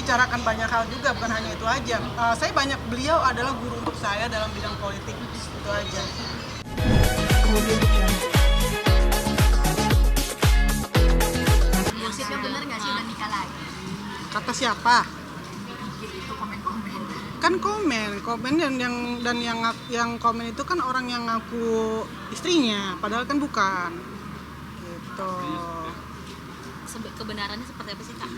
membicarakan banyak hal juga, bukan hanya itu aja. Beliau adalah guru untuk saya dalam bidang politik, itu aja. Gosipnya bener nggak sih udah nikah lagi? Kata siapa? Itu komen-komen. Kan komen yang komen itu kan orang yang ngaku istrinya, padahal kan bukan. Gitu. Kebenarannya seperti apa sih, Kak?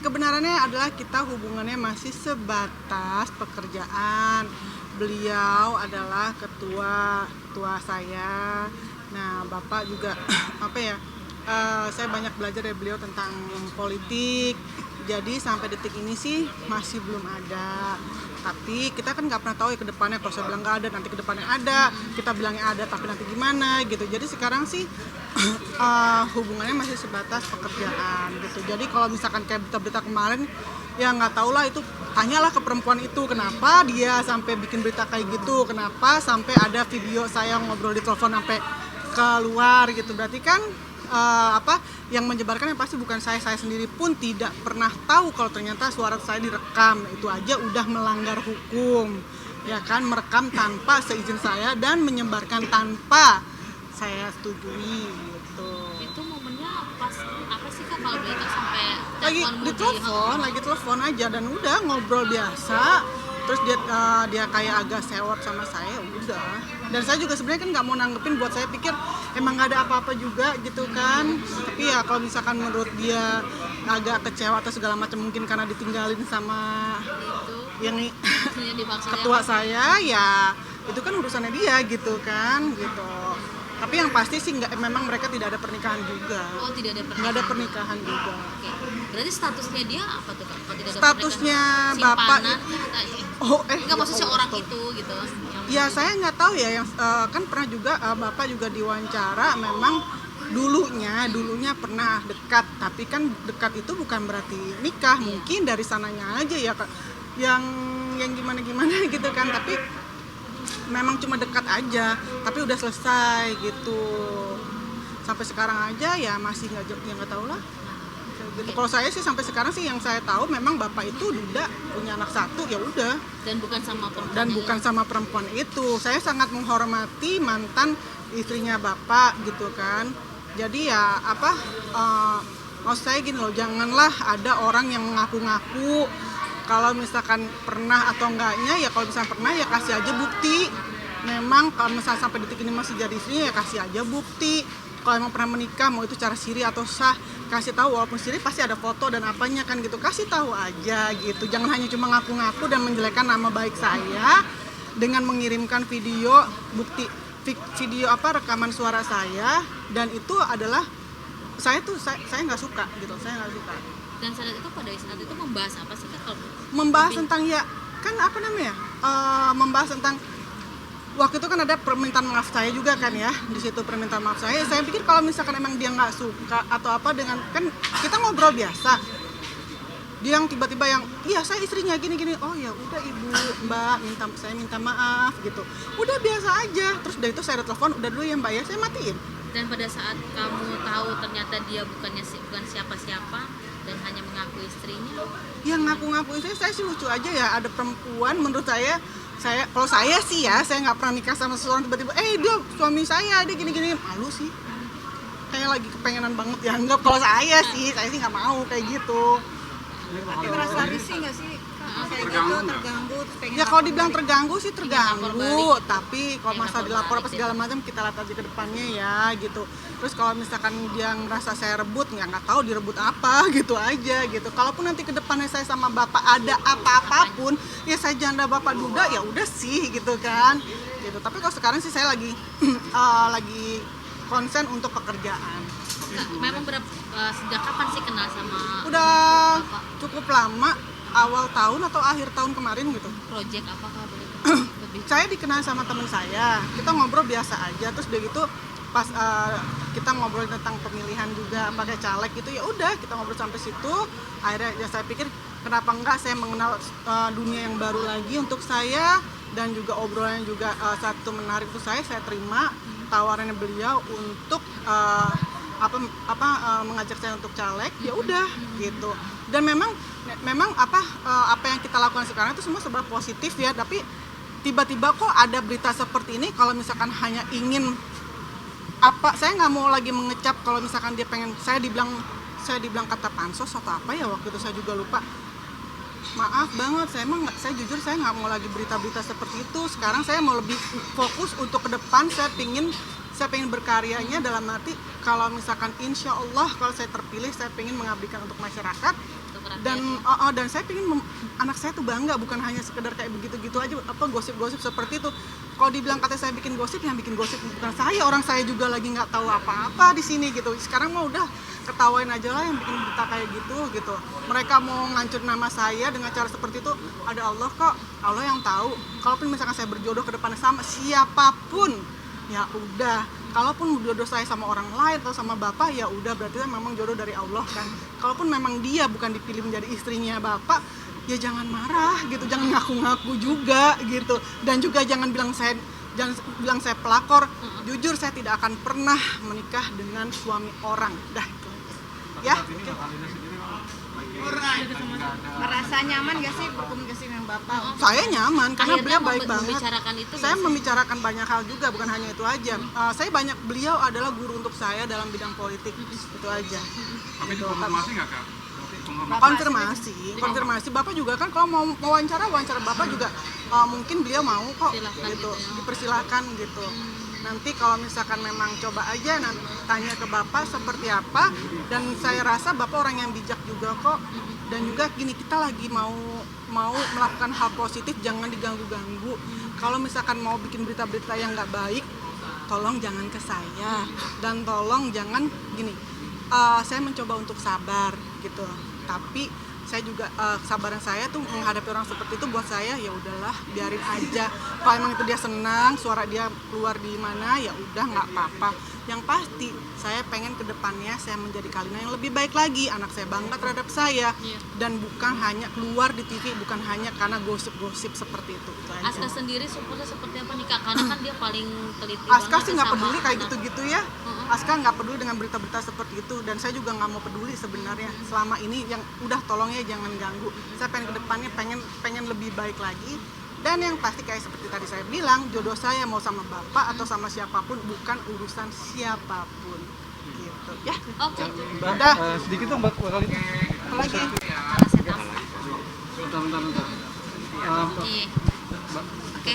Kebenarannya adalah kita hubungannya masih sebatas pekerjaan. Beliau adalah ketua saya. Nah, Bapak juga saya banyak belajar dari beliau tentang politik. Jadi sampai detik ini sih masih belum ada. Tapi kita kan nggak pernah tahu ya ke depannya. Kalau saya bilang nggak ada, nanti ke depannya ada. Kita bilangnya ada, tapi nanti gimana gitu. Jadi sekarang sih hubungannya masih sebatas pekerjaan gitu. Jadi kalau misalkan kayak berita-berita kemarin, ya nggak tahu lah, itu tanyalah ke perempuan itu kenapa dia sampai bikin berita kayak gitu, kenapa sampai ada video saya ngobrol di telepon sampai keluar gitu. Berarti kan yang menyebarkan yang pasti bukan saya sendiri pun tidak pernah tahu kalau ternyata suara saya direkam. Itu aja udah melanggar hukum, ya kan, merekam tanpa seizin saya dan menyebarkan tanpa saya setujui gitu. Itu momennya pas apa sih, Kak, kalau boleh tahu sampai lagi telepon aja dan udah ngobrol biasa. Terus dia kayak agak sewot sama saya, udah. Dan saya juga sebenarnya kan nggak mau nanggepin, buat saya pikir emang nggak ada apa-apa juga gitu kan. Tapi ya kalau misalkan menurut dia agak kecewa atau segala macam, mungkin karena ditinggalin sama yang ketua saya, ya itu kan urusannya dia gitu kan gitu. Tapi yang pasti sih memang mereka tidak ada pernikahan juga. Oh, tidak ada pernikahan. Nggak ada pernikahan juga. Oke. Berarti statusnya dia apa tuh, Kak? Kalau tidak ada Statusnya Bapak enggak, maksudnya orang itu gitu. Ya saya nggak tahu ya, yang kan pernah juga Bapak juga diwawancara, memang dulunya pernah dekat, tapi kan dekat itu bukan berarti nikah. Mungkin dari sananya aja ya yang gimana gitu kan, tapi memang cuma dekat aja, tapi udah selesai gitu. Sampai sekarang aja ya masih nggak tahu lah gitu. Kalau saya sih sampai sekarang sih yang saya tahu memang Bapak itu duda, punya anak satu, ya udah. Dan bukan sama perempuan itu. Saya sangat menghormati mantan istrinya Bapak gitu kan. Jadi ya maksud saya gini loh, janganlah ada orang yang mengaku-ngaku kalau misalkan pernah atau enggaknya. Ya kalau misalkan pernah ya kasih aja bukti. Memang kalau misalnya sampai detik ini masih jadi istrinya, ya kasih aja bukti. Kalau emang pernah menikah, mau itu cara siri atau sah, kasih tahu. Walaupun siri pasti ada foto dan apanya kan gitu, kasih tahu aja gitu. Jangan hanya cuma ngaku-ngaku dan menjelekkan nama baik saya dengan mengirimkan video rekaman suara saya, dan itu adalah saya nggak suka gitu. Saya nggak suka. Dan saat itu membahas apa sih, Kak? Membahas tentang membahas tentang waktu itu kan ada permintaan maaf saya juga kan ya, di situ permintaan maaf saya pikir kalau misalkan emang dia nggak suka atau apa, dengan kan kita ngobrol biasa, dia yang tiba-tiba yang iya saya istrinya gini, oh ya udah ibu mbak saya minta maaf gitu, udah biasa aja. Terus dari itu saya telepon, udah dulu ya mbak ya, saya matiin. Dan pada saat kamu tahu ternyata dia bukan siapa-siapa dan hanya mengaku istrinya, yang ngaku-ngaku istrinya, saya sih lucu aja ya. Ada perempuan, menurut kalau saya sih ya, saya nggak pernah nikah sama seseorang tiba-tiba dia suami saya, dia gini-gini, malu sih, kayak lagi kepengenan banget ya. Enggak, kalau saya sih nggak mau kayak gitu. Tapi merasa risih nggak sih kayak gitu, terganggu, pengen ya kalau dibilang terganggu sih terganggu, tapi kalau masa dilapor apa segala macam, kita lihat aja ke depannya ya gitu. Terus kalau misalkan dia ngerasa saya rebut, nggak tahu direbut apa gitu aja gitu. Kalaupun nanti ke depannya saya sama bapak ada apa-apapun, ya saya janda bapak duda, ya udah sih gitu kan gitu. Tapi kalau sekarang sih saya lagi konsen untuk pekerjaan. Memang sejak kapan sih kenal sama udah Bapak? Cukup lama, awal tahun atau akhir tahun kemarin gitu. Project apakah boleh lebih? Saya dikenal sama teman saya, kita ngobrol biasa aja. Terus begitu pas kita ngobrol tentang pemilihan juga pakai caleg gitu, ya udah kita ngobrol sampai situ. Akhirnya ya saya pikir kenapa enggak saya mengenal dunia yang baru lagi untuk saya, dan juga obrolannya juga satu menarik untuk saya terima tawarannya beliau untuk mengajak saya untuk caleg, ya udah gitu. Dan memang apa yang kita lakukan sekarang itu semua sebab positif ya, tapi tiba-tiba kok ada berita seperti ini. Kalau misalkan hanya ingin saya nggak mau lagi mengecap kalau misalkan dia pengen saya dibilang kata pansos atau apa ya, waktu itu saya juga lupa. Maaf banget, saya jujur saya nggak mau lagi berita-berita seperti itu. Sekarang saya mau lebih fokus untuk ke depan. Saya pengen berkaryanya dalam arti kalau misalkan insya Allah kalau saya terpilih, saya pengen mengabdikan untuk masyarakat. Dan saya pengen anak saya tuh bangga, bukan hanya sekedar kayak begitu-gitu aja gosip-gosip seperti itu. Kalau dibilang kata saya bikin gosip, yang bikin gosip bukan saya, orang saya juga lagi nggak tahu apa-apa di sini gitu. Sekarang mah udah ketawain aja lah yang bikin berita kayak gitu. Mereka mau ngancur nama saya dengan cara seperti itu, ada Allah kok, Allah yang tahu. Kalaupun misalkan saya berjodoh ke depannya sama siapapun, ya udah. Kalaupun jodoh saya sama orang lain atau sama bapak, ya udah, berarti memang jodoh dari Allah kan. Kalaupun memang dia bukan dipilih menjadi istrinya bapak, ya jangan marah gitu, jangan ngaku-ngaku juga gitu. Dan juga jangan bilang saya pelakor. Jujur saya tidak akan pernah menikah dengan suami orang. Dah itu. Ya. Merasa nyaman gak sih berkomunikasi dengan Bapak? Saya nyaman karena beliau baik banget. Membicarakan itu Saya membicarakan banyak hal juga, bukan hanya itu aja. Beliau adalah guru untuk saya dalam bidang politik, itu aja. Tapi dikonfirmasi nggak Kak? Konfirmasi. Bapak juga kan kalau mau wawancara Bapak juga mungkin beliau mau kok. Silahkan gitu. gitu ya. Dipersilahkan gitu. Nanti kalau misalkan memang coba aja tanya ke Bapak seperti apa, dan saya rasa Bapak orang yang bijak juga kok. Dan juga gini, kita lagi mau melakukan hal positif, jangan diganggu-ganggu. Kalau misalkan mau bikin berita-berita yang nggak baik, tolong jangan ke saya, dan tolong jangan gini. Saya mencoba untuk sabar gitu, tapi saya juga kesabaran saya tuh menghadapi orang seperti itu buat saya ya udahlah, biarin aja. Kalau emang itu dia senang, suara dia keluar di mana, ya udah nggak apa-apa. Yang pasti saya pengen ke depannya saya menjadi Kalina yang lebih baik lagi. Anak saya bangga terhadap saya, dan bukan hanya keluar di TV, bukan hanya karena gosip-gosip seperti itu. Aska sendiri supportnya seperti apa nih Kak? Karena kan dia paling teliti Aska banget sih nggak sama peduli kayak anak. gitu-gitu ya. Aska nggak peduli dengan berita-berita seperti itu, dan saya juga nggak mau peduli sebenarnya. Selama ini yang udah tolong ya jangan ganggu. Saya pengen ke depannya pengen lebih baik lagi. Dan yang pasti kayak seperti tadi saya bilang, jodoh saya mau sama bapak atau sama siapapun, bukan urusan siapapun gitu ya. Oke. Udah. Sedikit dong Mbak kali ini. Apalagi Bentar. Iya. Oke.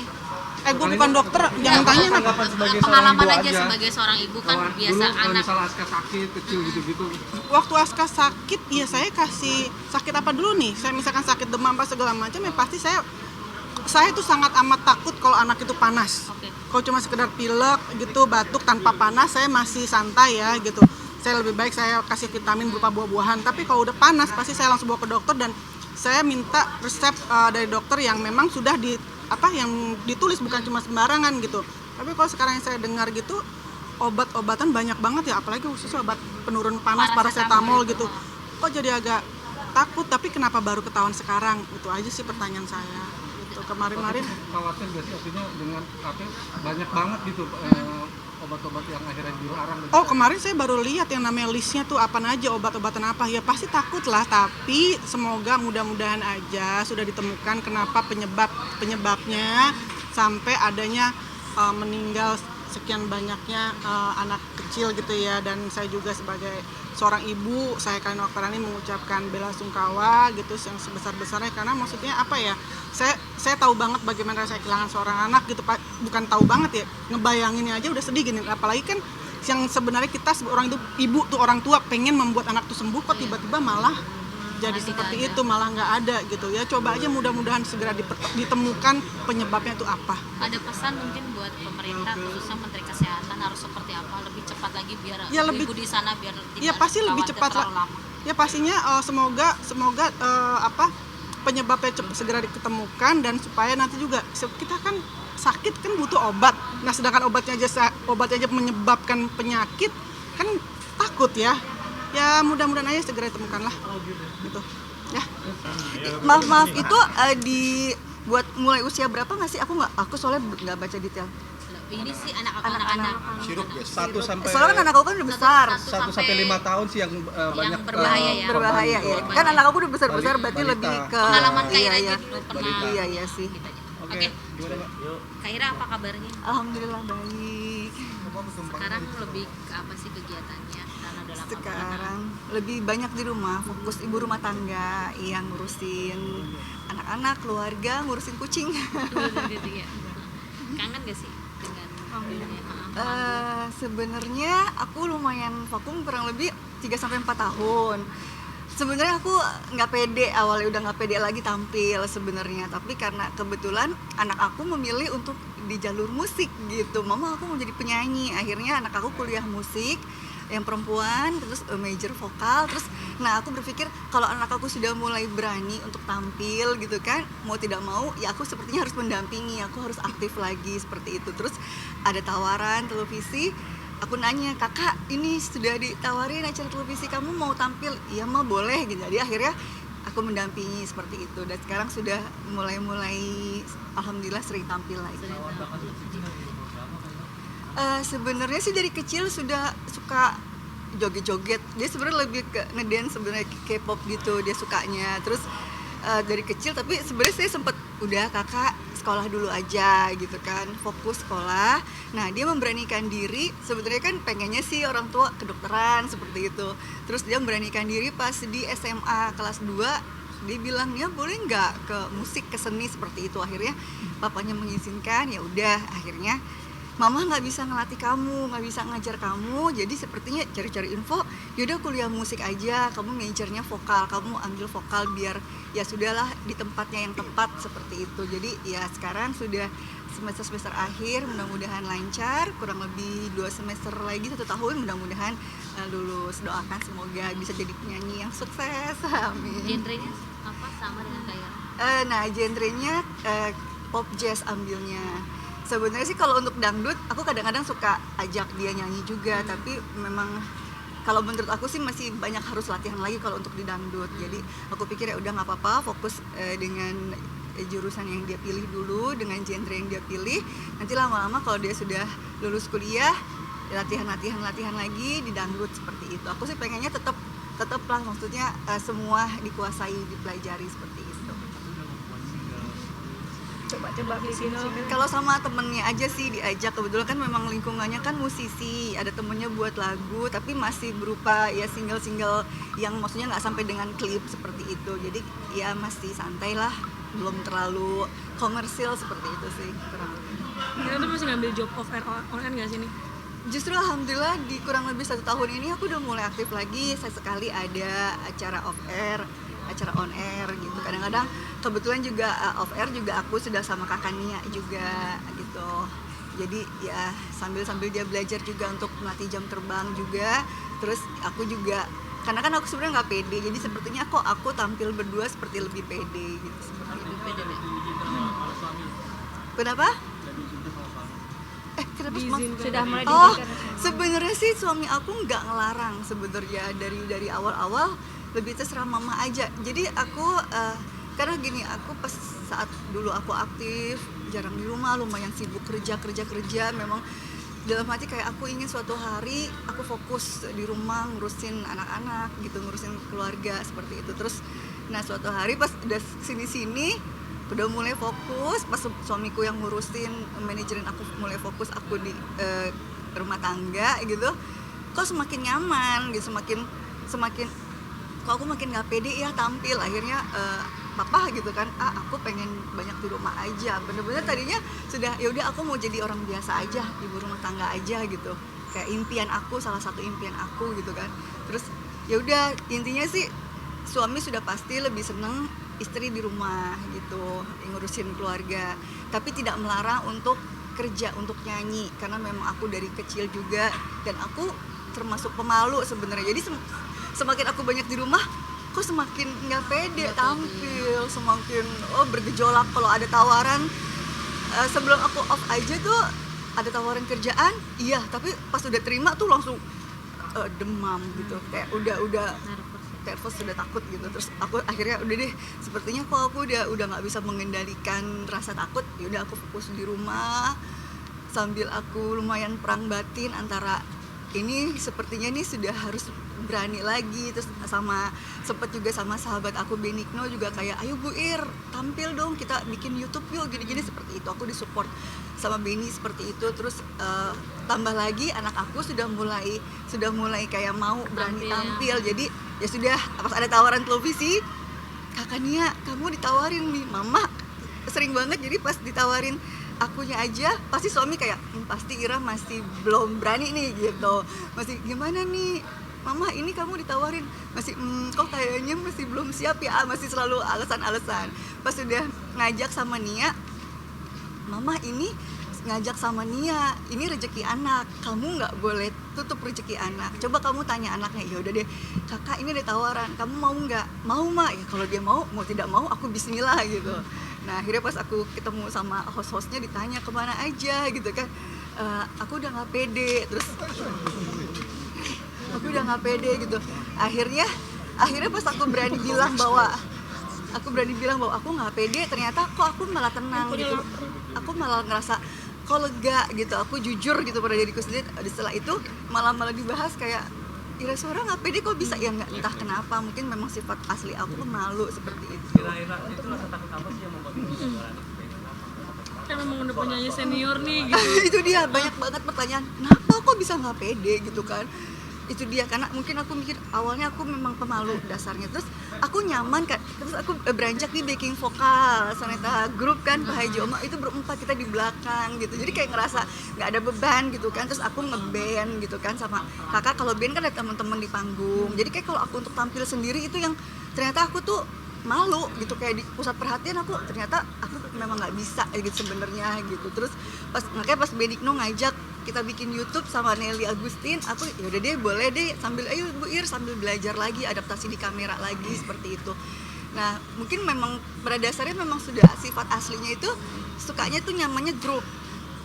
gue bukan dokter, jangan tanya nak. Tanggapan sebagai seorang Pengalaman ibu aja sebagai seorang ibu kan Kalau biasa dulu, anak. misalnya Aska sakit kecil gitu-gitu. Waktu Aska sakit, ya saya kasih sakit apa dulu nih? Saya misalkan sakit demam apa segala macam, ya pasti saya tuh sangat amat takut kalau anak itu panas. Oke. Kalau cuma sekedar pilek gitu, batuk tanpa panas, saya masih santai ya gitu. Saya lebih baik saya kasih vitamin berupa buah-buahan. Tapi kalau udah panas, pasti saya langsung bawa ke dokter, dan saya minta resep dari dokter yang memang sudah yang ditulis, bukan cuma sembarangan gitu. Tapi kalau sekarang yang saya dengar gitu, obat-obatan banyak banget ya, apalagi khusus obat penurun panas, paracetamol gitu. Kok jadi agak takut, tapi kenapa baru ketahuan sekarang? Itu aja sih pertanyaan saya. Gitu. Kemarin-kemarin Khawatir gak sih artinya dengan banyak banget gitu obat-obat yang akhirnya dilarang. Oh, kemarin saya baru lihat yang namanya listnya tuh apa aja, obat-obatan apa. Ya pasti takut lah, tapi semoga mudah-mudahan aja sudah ditemukan kenapa penyebabnya sampai adanya meninggal sekian banyaknya anak kecil gitu ya. Dan saya juga sebagai seorang ibu, saya Kalina Oktarani mengucapkan bela sungkawa gitu yang sebesar-besarnya, karena maksudnya apa ya, saya tahu banget bagaimana saya kehilangan seorang anak gitu, bukan tahu banget ya, ngebayanginnya aja udah sedih gini, apalagi kan yang sebenarnya kita seorang ibu tuh, orang tua pengen membuat anak tuh sembuh, kok tiba-tiba malah jadi seperti itu, malah nggak ada gitu ya. Coba aja mudah-mudahan segera ditemukan penyebabnya itu apa. Ada pesan mungkin buat pemerintah, khususnya Menteri Kesehatan, harus seperti apa lebih cepat lagi biar Ya, ibu di sana biar tidak Ya pasti lebih khawatir cepat lah. terlalu lama. Ya pastinya semoga penyebabnya segera ditemukan, dan supaya nanti juga kita kan sakit kan butuh obat. Nah, sedangkan obatnya aja menyebabkan penyakit kan takut ya. Ya mudah-mudahan aja segera ditemukan lah. Gitu. Ya. Maaf itu dibuat mulai usia berapa nggak sih? Aku soalnya nggak baca detail. ini sih anak-anak Sirup ya. 1 sampai Soalnya kan anak aku kan udah besar. 1 sampai 5 tahun sih yang banyak berbahaya ya. Berbahaya ya. Berbahaya. Kan anak aku udah besar-besar berarti Balita. lebih ke Pengalaman iya Kaira ya. aja dulu pernah. Balita. Iya sih. Gitu aja. Oke, Oke, gimana Mbak? Kaira apa kabarnya? Alhamdulillah baik. Sekarang lebih ke apa sih kegiatannya? Karena udah lama Sekarang lebih banyak di rumah, fokus ibu rumah tangga yang ngurusin anak-anak, keluarga, ngurusin kucing. gitu ya. Kangen gak sih dengan dunia? Sebenarnya aku lumayan vakum kurang lebih 3 sampai 4 tahun. Sebenarnya aku nggak pede, awalnya udah nggak pede lagi tampil sebenarnya, tapi karena kebetulan anak aku memilih untuk di jalur musik gitu. Mama aku mau jadi penyanyi, akhirnya anak aku kuliah musik yang perempuan, terus major vokal, terus nah aku berpikir kalau anak aku sudah mulai berani untuk tampil gitu kan, mau tidak mau ya aku sepertinya harus mendampingi, aku harus aktif lagi seperti itu. Terus ada tawaran televisi, aku nanya, kakak ini sudah ditawarin acara televisi, kamu mau tampil? Iya mah boleh gitu. Jadi akhirnya aku mendampingi seperti itu, dan sekarang sudah mulai alhamdulillah sering tampil lagi. Sebenarnya sih dari kecil sudah suka joget-joget. Dia sebenarnya lebih ke ngedance, sebenarnya K-pop gitu dia sukanya. Terus dari kecil, tapi sebenarnya saya sempat udah kakak sekolah dulu aja gitu kan, fokus sekolah. Nah dia memberanikan diri, sebenarnya kan pengennya sih orang tua kedokteran seperti itu. Terus dia memberanikan diri pas di SMA kelas 2, dia bilang ya boleh nggak ke musik, ke seni seperti itu. Akhirnya papanya mengizinkan, ya udah akhirnya mama nggak bisa ngelatih kamu, nggak bisa ngajar kamu, jadi sepertinya cari-cari info, yaudah kuliah musik aja, kamu majornya vokal, kamu ambil vokal biar ya sudahlah di tempatnya yang tepat seperti itu. Jadi ya sekarang sudah semester akhir, mudah-mudahan lancar, kurang lebih 2 semester lagi, 1 tahun mudah-mudahan lulus. Doakan semoga bisa jadi penyanyi yang sukses, amin. Genrenya apa sama dengan Kaira? Nah genrenya pop jazz ambilnya. Sebenarnya sih kalau untuk dangdut aku kadang-kadang suka ajak dia nyanyi juga, tapi memang kalau menurut aku sih masih banyak harus latihan lagi kalau untuk di dangdut. Jadi aku pikir ya udah nggak apa-apa, fokus dengan jurusan yang dia pilih dulu, dengan genre yang dia pilih. Nanti lama-lama kalau dia sudah lulus kuliah, latihan lagi di dangdut seperti itu. Aku sih pengennya tetap lah, maksudnya semua dikuasai, dipelajari seperti itu. Coba bikin kalau sama temennya aja sih diajak, kebetulan kan memang lingkungannya kan musisi, ada temennya buat lagu tapi masih berupa ya single yang maksudnya nggak sampai dengan klip seperti itu, jadi ya masih santai lah, belum terlalu komersil seperti itu sih kurang lebih. Kita tuh masih ngambil job off air on air nggak sih nih? Justru alhamdulillah di kurang lebih 1 tahun ini aku udah mulai aktif lagi, sesekali ada acara off air, acara on air gitu. Kadang-kadang kebetulan juga off air juga aku sudah sama kakak Nia juga gitu. Jadi ya sambil dia belajar juga untuk melatih jam terbang juga. Terus aku juga, karena kan aku sebenarnya nggak pede, jadi sepertinya kok aku tampil berdua seperti lebih pede gitu. Seperti itu. Kenapa? Kenapa Sudah mulai sebenarnya sih suami aku nggak ngelarang sebenarnya, dari awal-awal lebih terserah mama aja. Jadi aku karena gini, aku pas saat dulu aku aktif jarang di rumah, lumayan sibuk kerja, memang dalam hati kayak aku ingin suatu hari aku fokus di rumah ngurusin anak-anak gitu, ngurusin keluarga seperti itu. Terus nah suatu hari pas udah sini udah mulai fokus, pas suamiku yang ngurusin, manajerin aku, mulai fokus aku di rumah tangga gitu, kok semakin nyaman gitu, semakin kok aku makin nggak pede ya tampil. Akhirnya papa gitu kan, aku pengen banyak di rumah aja, bener-bener tadinya sudah ya udah aku mau jadi orang biasa aja, ibu rumah tangga aja gitu, kayak impian aku, salah satu impian aku gitu kan. Terus ya udah intinya sih suami sudah pasti lebih seneng istri di rumah gitu, ngurusin keluarga, tapi tidak melarang untuk kerja, untuk nyanyi, karena memang aku dari kecil juga, dan aku termasuk pemalu sebenarnya. Jadi semakin aku banyak di rumah, kok semakin nggak pede tampil, semakin bergejolak kalau ada tawaran. Sebelum aku off aja tuh ada tawaran kerjaan, iya, tapi pas udah terima tuh langsung demam gitu, kayak udah nervous, sudah takut gitu. Terus aku akhirnya udah deh, sepertinya kok aku udah nggak bisa mengendalikan rasa takut, ya udah aku fokus di rumah sambil aku lumayan perang batin antara ini sepertinya nih sudah harus berani lagi, terus sama sempet juga sama sahabat aku Benigno juga kayak ayo Bu Ir tampil dong, kita bikin YouTube yuk gini-gini, seperti itu aku disupport sama Beni seperti itu. Terus tambah lagi anak aku sudah mulai kayak mau berani tampil. Jadi ya sudah, pas ada tawaran televisi, Kakak Nia kamu ditawarin nih, Mama sering banget. Jadi pas ditawarin akunya aja pasti suami kayak pasti Ira masih belum berani nih gitu, masih gimana nih Mama ini kamu ditawarin masih kok kayaknya masih belum siap ya, masih selalu alasan-alasan. Pas sudah ngajak sama Nia, Mama ini ngajak sama Nia, ini rezeki anak, kamu nggak boleh tutup rezeki anak, coba kamu tanya anaknya. Ya udah deh kakak, ini ada tawaran, kamu mau nggak? Mau Mak. Ya kalau dia mau tidak mau aku bismillah gitu. Nah akhirnya pas aku ketemu sama host-hostnya ditanya kemana aja gitu kan, aku udah nggak pede, terus aku udah nggak pede gitu. Akhirnya pas aku berani bilang bahwa aku nggak pede, ternyata kok aku malah tenang gitu, aku malah ngerasa kok lega gitu, aku jujur gitu pada diriku sendiri. Setelah itu malah dibahas kayak Ira Suara nggak pede kok bisa, ya nggak, entah kenapa, mungkin memang sifat asli aku malu seperti itu. Kira-kira itu rasa takut apa sih yang membuat ibu Kan memang udah penyanyi senior nih gitu. Itu dia, banyak banget pertanyaan kenapa kok bisa nggak pede gitu kan. Itu dia, karena mungkin aku mikir awalnya aku memang pemalu dasarnya, terus aku nyaman kan, terus aku beranjak di backing vokal Soneta grup kan, Pak Haji Oma itu berempat kita di belakang gitu, jadi kayak ngerasa nggak ada beban gitu kan. Terus aku ngeband gitu kan sama kakak, kalau band kan ada teman-teman di panggung, jadi kayak kalau aku untuk tampil sendiri itu yang ternyata aku tuh malu gitu, kayak di pusat perhatian aku, ternyata aku memang nggak bisa gitu sebenarnya gitu. Terus makanya pas Benigno ngajak kita bikin YouTube sama Nelly Agustin, aku ya udah deh boleh deh, sambil ayo Bu Ir sambil belajar lagi adaptasi di kamera lagi seperti itu. Nah mungkin memang pada dasarnya memang sudah sifat aslinya itu sukanya tuh nyamannya grup.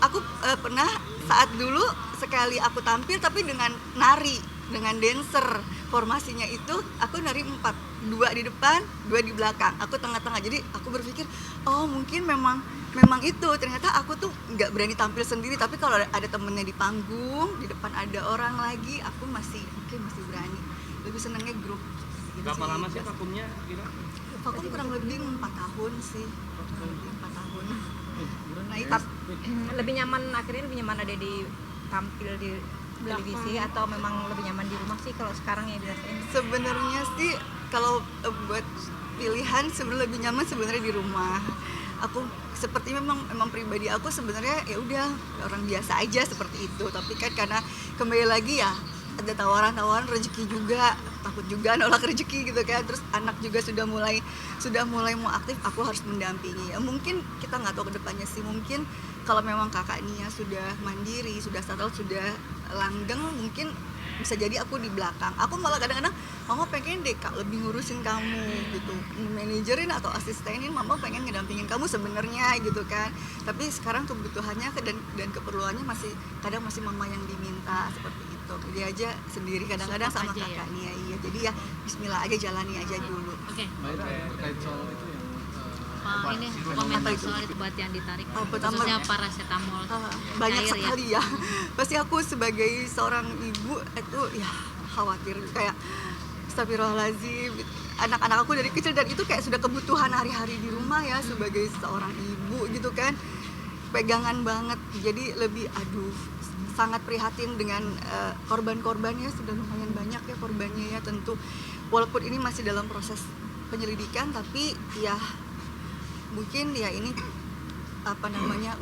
Aku pernah saat dulu sekali aku tampil tapi dengan nari, dengan dancer, formasinya itu aku nari 4, 2 di depan, 2 di belakang, aku tengah-tengah. Jadi aku berpikir oh mungkin memang itu, ternyata aku tuh nggak berani tampil sendiri, tapi kalau ada temennya di panggung, di depan ada orang lagi, aku masih berani, lebih senangnya grup gitu. Berapa lama sih vakumnya kira? Vakum kurang lebih 4 tahun sih, kurang lebih 4 tahun. Nah itu Lebih nyaman, akhirnya lebih nyaman ada di tampil di televisi atau memang lebih nyaman di rumah sih kalau sekarang ya dirasain? sebenarnya sih kalau buat pilihan sebenarnya lebih nyaman sebenarnya di rumah. Aku seperti memang pribadi aku sebenarnya ya udah orang biasa aja seperti itu, tapi kan karena kembali lagi ya ada tawaran rezeki juga, takut juga nolak rezeki gitu kan. Terus anak juga sudah mulai mau aktif, aku harus mendampingi. Ya mungkin kita nggak tahu ke depannya sih, mungkin kalau memang kakak Nia sudah mandiri, sudah settle, sudah langgeng, mungkin bisa jadi aku di belakang. Aku malah kadang-kadang Mama pengen deh Kak lebih ngurusin kamu gitu, manajerin atau asistenin, Mama pengen ngedampingin kamu sebenarnya gitu kan. Tapi sekarang kebutuhannya dan keperluannya masih Mama yang diminta seperti itu. Dia aja sendiri kadang-kadang sama Support aja kakak Nia, iya. Jadi ya bismillah aja, jalani aja dulu. Oke. Terkait soal itu yang Ini komentar soal itu buat yang ditarik, pertama- khususnya paracetamol Banyak cair sekali ya. Pasti aku sebagai seorang ibu itu ya khawatir, kayak astagfirullahaladzim, anak-anak aku dari kecil, dan itu kayak sudah kebutuhan hari-hari di rumah ya sebagai seorang ibu gitu kan, pegangan banget. Jadi lebih sangat prihatin dengan korban-korbannya, sudah lumayan banyak ya korbannya ya tentu. Walaupun ini masih dalam proses penyelidikan, tapi ya mungkin ya ini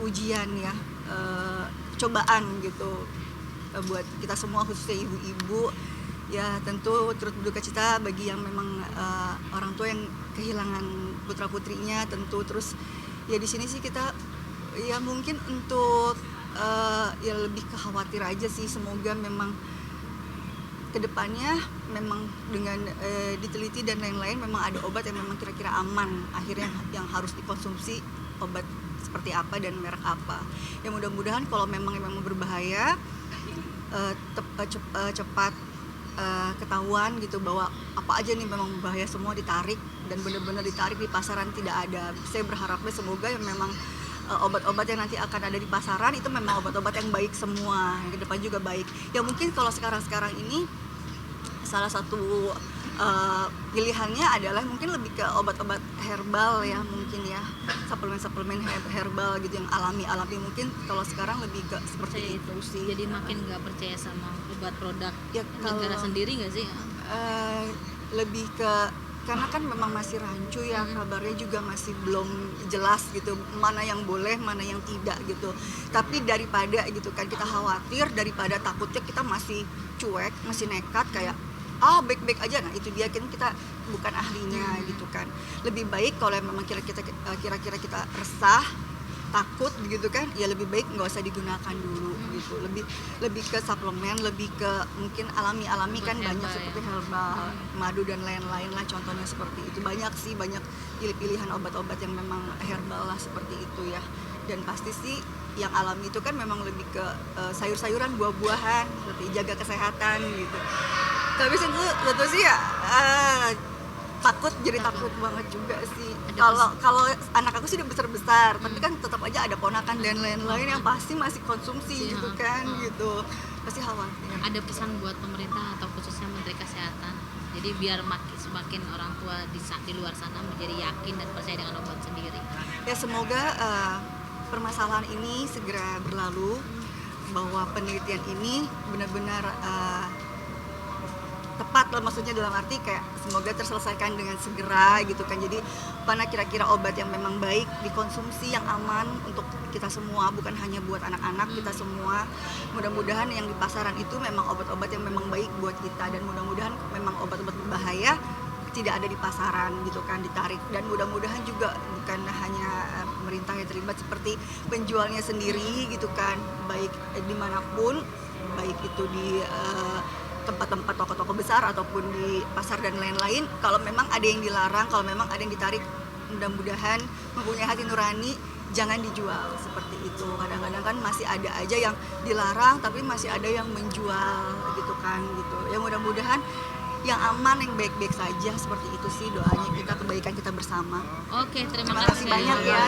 ujian ya, cobaan gitu buat kita semua, khususnya ibu-ibu ya. Tentu turut berduka cita bagi yang memang orang tua yang kehilangan putra putrinya tentu. Terus ya di sini sih kita ya mungkin untuk ya lebih khawatir aja sih, semoga memang kedepannya memang dengan diteliti dan lain-lain memang ada obat yang memang kira-kira aman akhirnya yang harus dikonsumsi, obat seperti apa dan merek apa. Ya mudah-mudahan kalau memang berbahaya cepat ketahuan gitu, bahwa apa aja nih memang berbahaya semua ditarik dan benar-benar ditarik, di pasaran tidak ada. Saya berharapnya semoga yang memang obat-obat yang nanti akan ada di pasaran itu memang obat-obat yang baik semua, yang ke depan juga baik. Ya mungkin kalau sekarang ini salah satu pilihannya adalah mungkin lebih ke obat-obat herbal ya, mungkin ya, suplemen herbal gitu yang alami mungkin kalau sekarang lebih ke seperti itu sih. Jadi makin nggak percaya sama obat produk Ya, negara sendiri nggak sih? Lebih ke karena kan memang masih rancu ya, kabarnya juga masih belum jelas gitu mana yang boleh mana yang tidak gitu. Tapi daripada gitu kan kita khawatir, daripada takutnya kita masih cuek, masih nekat kayak baik-baik aja, nah itu dia kan kita bukan ahlinya gitu kan. Lebih baik kalau memang kira-kira kita resah, takut gitu kan, ya lebih baik nggak usah digunakan dulu gitu. Lebih ke suplemen, lebih ke mungkin alami kan Herbal banyak ya. seperti herbal, madu dan lain-lain lah contohnya seperti itu. Banyak pilihan obat-obat yang memang herbal lah seperti itu ya. Dan pasti sih yang alami itu kan memang lebih ke sayur-sayuran, buah-buahan, seperti jaga kesehatan gitu. Tapi tentu sih ya takut banget juga sih. Kalau anak aku sih udah besar, tapi kan tetap aja ada ponakan dan lain-lain yang pasti masih konsumsi gitu kan gitu. Pasti khawatir. Ada pesan buat pemerintah atau khususnya Menteri Kesehatan, jadi biar semakin orang tua di luar sana menjadi yakin dan percaya dengan obat sendiri. Ya semoga permasalahan ini segera berlalu, bahwa penelitian ini benar-benar tepat lah, maksudnya dalam arti kayak semoga terselesaikan dengan segera gitu kan. Jadi mana kira-kira obat yang memang baik dikonsumsi, yang aman untuk kita semua, bukan hanya buat anak-anak, kita semua. Mudah-mudahan yang di pasaran itu memang obat-obat yang memang baik buat kita, dan mudah-mudahan memang obat-obat berbahaya tidak ada di pasaran gitu kan, ditarik. Dan mudah-mudahan juga bukan hanya pemerintah yang terlibat, seperti penjualnya sendiri gitu kan, baik dimanapun, baik itu di tempat-tempat toko-toko besar ataupun di pasar dan lain-lain. Kalau memang ada yang dilarang, kalau memang ada yang ditarik, mudah-mudahan mempunyai hati nurani, jangan dijual seperti itu. Kadang-kadang kan masih ada aja yang dilarang tapi masih ada yang menjual gitu kan gitu. Ya mudah-mudahan yang aman, yang baik-baik saja, seperti itu sih doanya kita, kebaikan kita bersama. Oke, terima Terima kasih banyak ya.